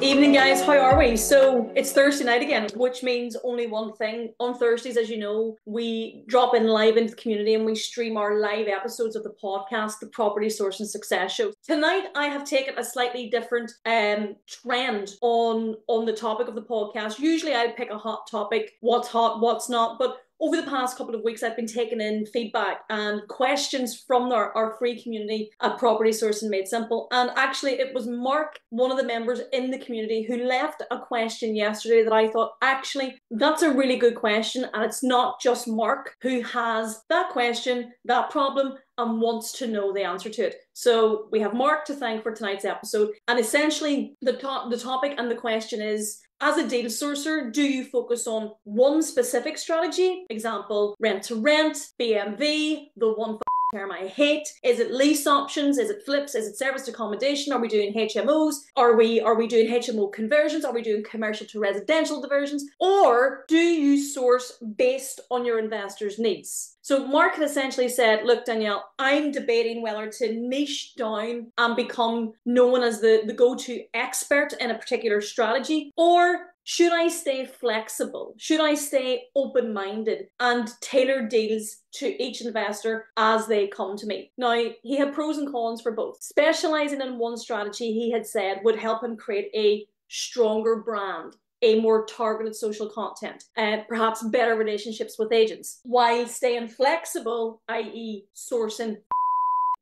Evening, guys. How are we? So it's Thursday night again, which means only one thing. On Thursdays, as you know, we drop in live into the community and we stream our live episodes of the podcast, the Property Source and Success Show. Tonight, I have taken a slightly different trend on the topic of the podcast. Usually, I pick a hot topic, what's hot, what's not, but over the past couple of weeks, I've been taking in feedback and questions from our free community at Property Source and Made Simple. And actually, it was Marc, one of the members in the community, who left a question yesterday that I thought, actually, that's a really good question. And it's not just Marc who has that question, that problem, and wants to know the answer to it. So we have Marc to thank for tonight's episode. And essentially, the topic and the question is, as a deal sourcer, do you focus on one specific strategy? Example, rent to rent, BMV, the one term I hate. Is it lease options? Is it flips? Is it serviced accommodation? Are we doing HMOs? Are we doing HMO conversions? Are we doing commercial to residential diversions? Or do you source based on your investors' needs? So Marc had essentially said, look, Danielle, I'm debating whether to niche down and become known as the go-to expert in a particular strategy, or should I stay flexible? Should I stay open-minded and tailor deals to each investor as they come to me? Now, he had pros and cons for both. Specializing in one strategy, he had said, would help him create a stronger brand, a more targeted social content, perhaps better relationships with agents, while staying flexible, i.e. sourcing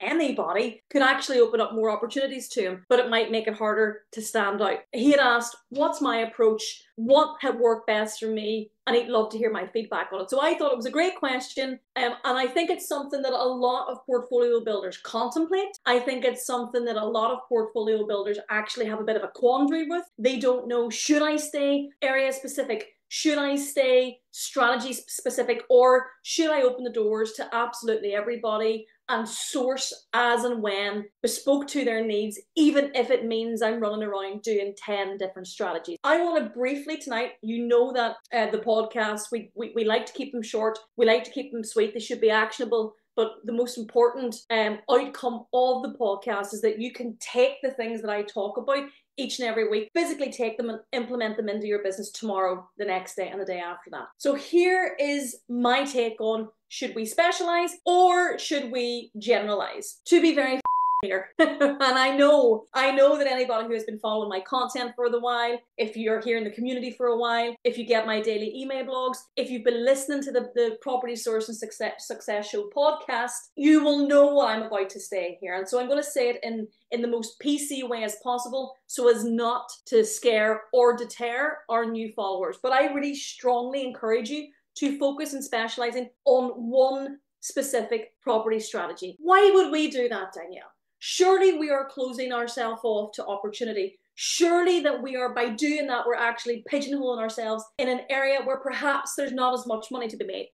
anybody, could actually open up more opportunities to him, but it might make it harder to stand out. He had asked, what's my approach? What had worked best for me? And he'd love to hear my feedback on it. So I thought it was a great question. And I think it's something that a lot of portfolio builders contemplate. I think it's something that a lot of portfolio builders actually have a bit of a quandary with. They don't know, should I stay area specific? Should I stay strategy specific? Or should I open the doors to absolutely everybody and source as and when bespoke to their needs, even if it means I'm running around doing 10 different strategies? I want to briefly tonight, you know that the podcast, we like to keep them short. We like to keep them sweet. They should be actionable. But the most important outcome of the podcast is that you can take the things that I talk about each and every week, physically take them and implement them into your business tomorrow, the next day, and the day after that. So here is my take on, should we specialize or should we generalize? To be very clear, and I know that anybody who has been following my content for a while, if you're here in the community for a while, if you get my daily email blogs, if you've been listening to the Property Source and Success Show podcast, you will know what I'm about to say here. And so I'm going to say it in the most PC way as possible, so as not to scare or deter our new followers. But I really strongly encourage you to focus and specializing on one specific property strategy. Why would we do that, Danielle? Surely we are closing ourselves off to opportunity. Surely that we are, by doing that, we're actually pigeonholing ourselves in an area where perhaps there's not as much money to be made.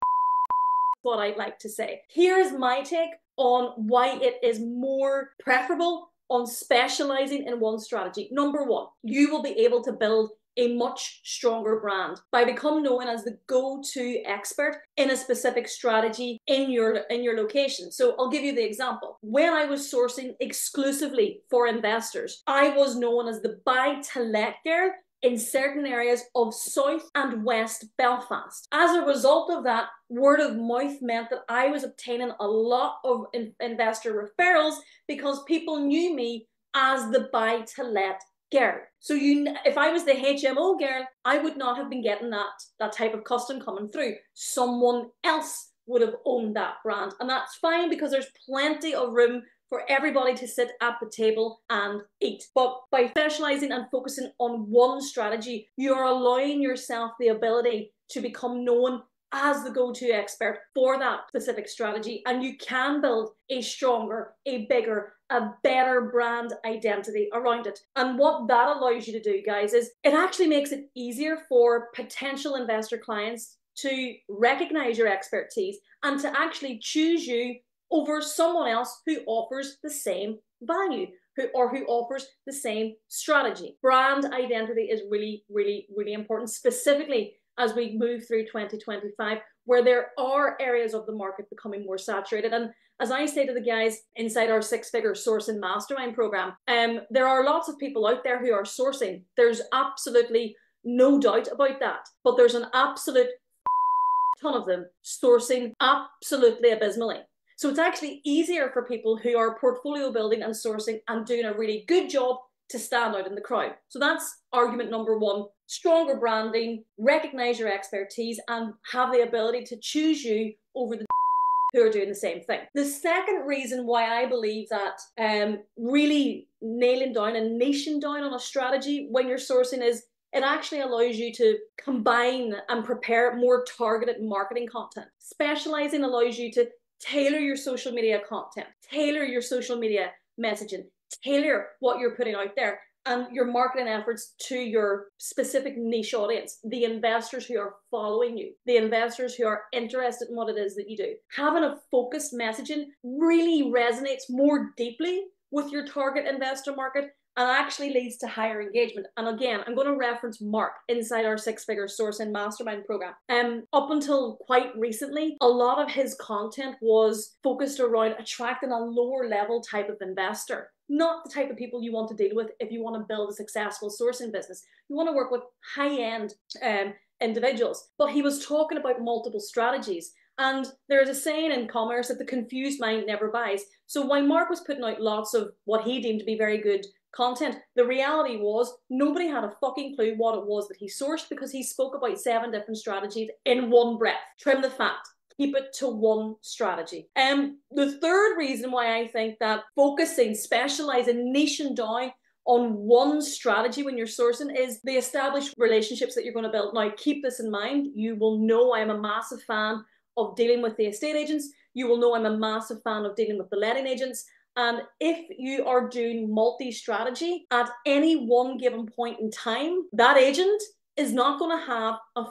What I'd like to say. Here's my take on why it is more preferable on specializing in one strategy. Number one, you will be able to build a much stronger brand by becoming known as the go-to expert in a specific strategy in your location. So I'll give you the example. When I was sourcing exclusively for investors, I was known as the buy to let girl in certain areas of South and West Belfast. As a result of that, word of mouth meant that I was obtaining a lot of investor referrals because people knew me as the buy to let girl. So if I was the HMO girl, I would not have been getting that type of custom coming through. Someone else would have owned that brand. And that's fine because there's plenty of room for everybody to sit at the table and eat. But by specializing and focusing on one strategy, you are allowing yourself the ability to become known as the go-to expert for that specific strategy, and you can build a stronger, a bigger, a better brand identity around it. And what that allows you to do, guys, is it actually makes it easier for potential investor clients to recognize your expertise and to actually choose you over someone else who offers the same value, who offers the same strategy. Brand identity is really, really, really important, specifically as we move through 2025, where there are areas of the market becoming more saturated. And as I say to the guys inside our six-figure sourcing mastermind program, there are lots of people out there who are sourcing. There's absolutely no doubt about that. But there's an absolute ton of them sourcing absolutely abysmally. So it's actually easier for people who are portfolio building and sourcing and doing a really good job to stand out in the crowd. So that's argument number one. Stronger branding, recognize your expertise, and have the ability to choose you over the who are doing the same thing. The second reason why I believe that really nailing down and niching down on a strategy when you're sourcing is it actually allows you to combine and prepare more targeted marketing content. Specializing allows you to tailor your social media content, tailor your social media messaging, tailor what you're putting out there and your marketing efforts to your specific niche audience, the investors who are following you, the investors who are interested in what it is that you do. Having a focused messaging really resonates more deeply with your target investor market and actually leads to higher engagement. And again, I'm going to reference Marc inside our six-figure sourcing mastermind program. Up until quite recently, a lot of his content was focused around attracting a lower level type of investor. Not the type of people you want to deal with if you want to build a successful sourcing business. You want to work with high-end individuals. But he was talking about multiple strategies. And there's a saying in commerce that the confused mind never buys. So while Marc was putting out lots of what he deemed to be very good content, the reality was nobody had a fucking clue what it was that he sourced because he spoke about 7 different strategies in one breath. Trim the fat. Keep it to one strategy. The third reason why I think that focusing, specializing, niching down on one strategy when you're sourcing is the established relationships that you're going to build. Now, keep this in mind. You will know I'm a massive fan of dealing with the estate agents. You will know I'm a massive fan of dealing with the letting agents. And if you are doing multi-strategy at any one given point in time, that agent is not going to have a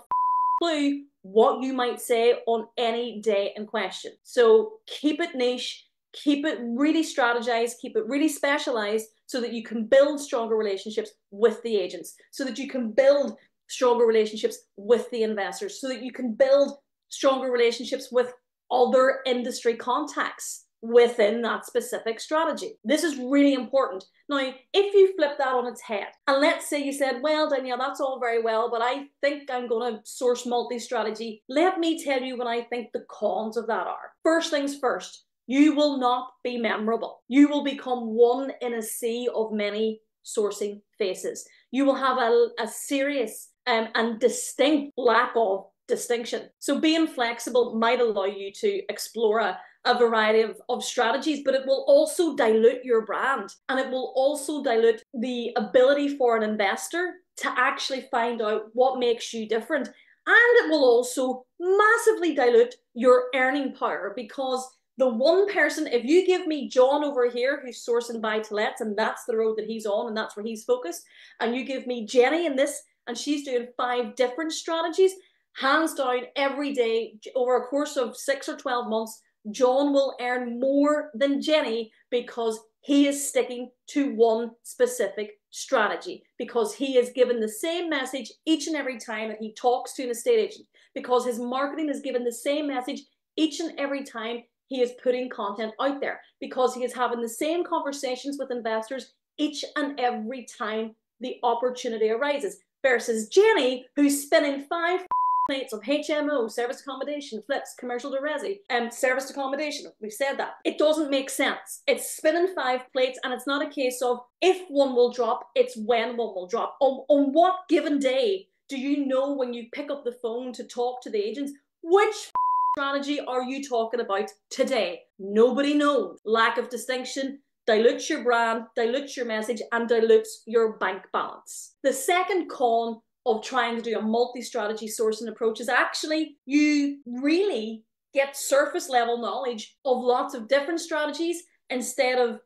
clue what you might say on any day in question. So keep it niche, keep it really strategized, keep it really specialized so that you can build stronger relationships with the agents, so that you can build stronger relationships with the investors, so that you can build stronger relationships with other industry contacts within that specific strategy. This is really important. Now, if you flip that on its head, and let's say you said, well, Danielle, that's all very well, but I think I'm going to source multi-strategy. Let me tell you what I think the cons of that are. First things first, you will not be memorable. You will become one in a sea of many sourcing faces. You will have a serious and distinct lack of distinction. So being flexible might allow you to explore a variety of strategies, but it will also dilute your brand, and it will also dilute the ability for an investor to actually find out what makes you different. And it will also massively dilute your earning power, because the one person, if you give me John over here who's sourcing buy-to-lets and that's the road that he's on and that's where he's focused, and you give me Jenny in this and she's doing 5 different strategies, hands down, every day over a course of 6 or 12 months, John will earn more than Jenny because he is sticking to one specific strategy, because he is given the same message each and every time that he talks to an estate agent, because his marketing is given the same message each and every time he is putting content out there, because he is having the same conversations with investors each and every time the opportunity arises, versus Jenny, who's spinning 5 plates of HMO, service accommodation, flips, commercial to resi, service accommodation. We've said that. It doesn't make sense. It's spinning 5 plates, and it's not a case of if one will drop, it's when one will drop. On what given day do you know when you pick up the phone to talk to the agents, which strategy are you talking about today? Nobody knows. Lack of distinction dilutes your brand, dilutes your message, and dilutes your bank balance. The second con of trying to do a multi-strategy sourcing approach is actually you really get surface level knowledge of lots of different strategies instead of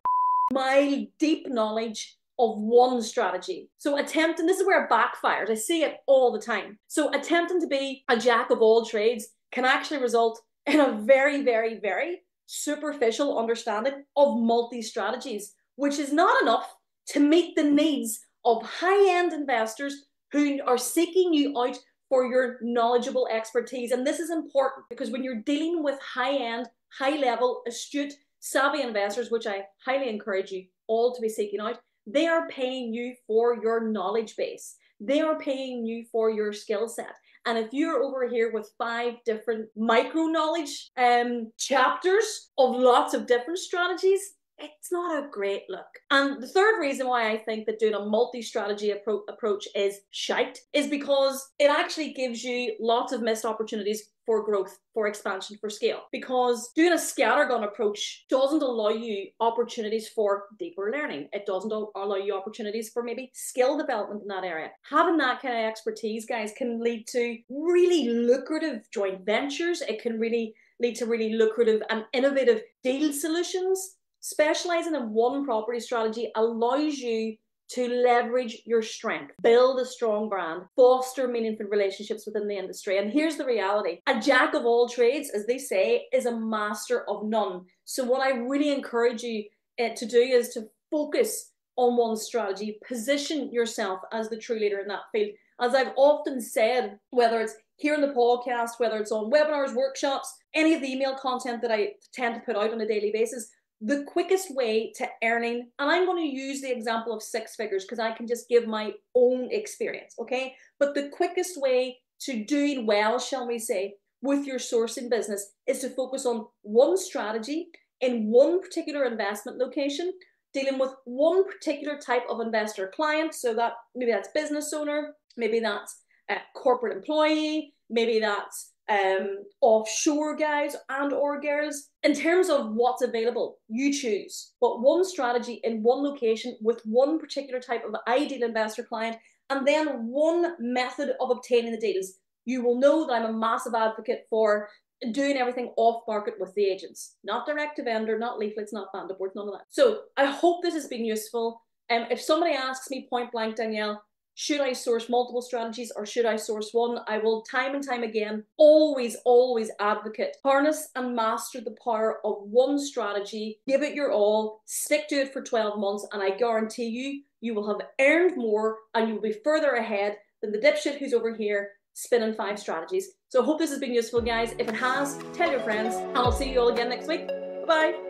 my deep knowledge of one strategy. So attempting, this is where it backfires. I see it all the time. So attempting to be a jack of all trades can actually result in a very, very, very superficial understanding of multi-strategies, which is not enough to meet the needs of high-end investors who are seeking you out for your knowledgeable expertise. And this is important because when you're dealing with high-end, high-level, astute, savvy investors, which I highly encourage you all to be seeking out, they are paying you for your knowledge base. They are paying you for your skill set. And if you're over here with 5 different micro knowledge chapters of lots of different strategies, it's not a great look. And the third reason why I think that doing a multi-strategy approach is shite is because it actually gives you lots of missed opportunities for growth, for expansion, for scale. Because doing a scattergun approach doesn't allow you opportunities for deeper learning. It doesn't allow you opportunities for maybe skill development in that area. Having that kind of expertise, guys, can lead to really lucrative joint ventures. It can really lead to really lucrative and innovative deal solutions. Specializing in one property strategy allows you to leverage your strength, build a strong brand, foster meaningful relationships within the industry. And here's the reality. A jack of all trades, as they say, is a master of none. So what I really encourage you to do is to focus on one strategy, position yourself as the true leader in that field. As I've often said, whether it's here in the podcast, whether it's on webinars, workshops, any of the email content that I tend to put out on a daily basis, the quickest way to earning, and I'm going to use the example of 6 figures because I can just give my own experience, okay? But the quickest way to doing well, shall we say, with your sourcing business is to focus on one strategy in one particular investment location, dealing with one particular type of investor client. So that maybe that's business owner, maybe that's a corporate employee, maybe that's offshore guys and or girls. In terms of what's available, you choose, but one strategy in one location with one particular type of ideal investor client, and then one method of obtaining the deals. You will know that I'm a massive advocate for doing everything off market with the agents, not direct to vendor, not leaflets, not Vanderboard, none of that. So I hope this has been useful. If somebody asks me point blank, Danielle, should I source multiple strategies or should I source one? I will time and time again always advocate harness and master the power of one strategy. Give it your all, stick to it for 12 months, and I guarantee you, you will have earned more and you will be further ahead than the dipshit who's over here spinning 5 strategies. So I hope this has been useful, guys. If it has, tell your friends, and I'll see you all again next week. Bye-bye.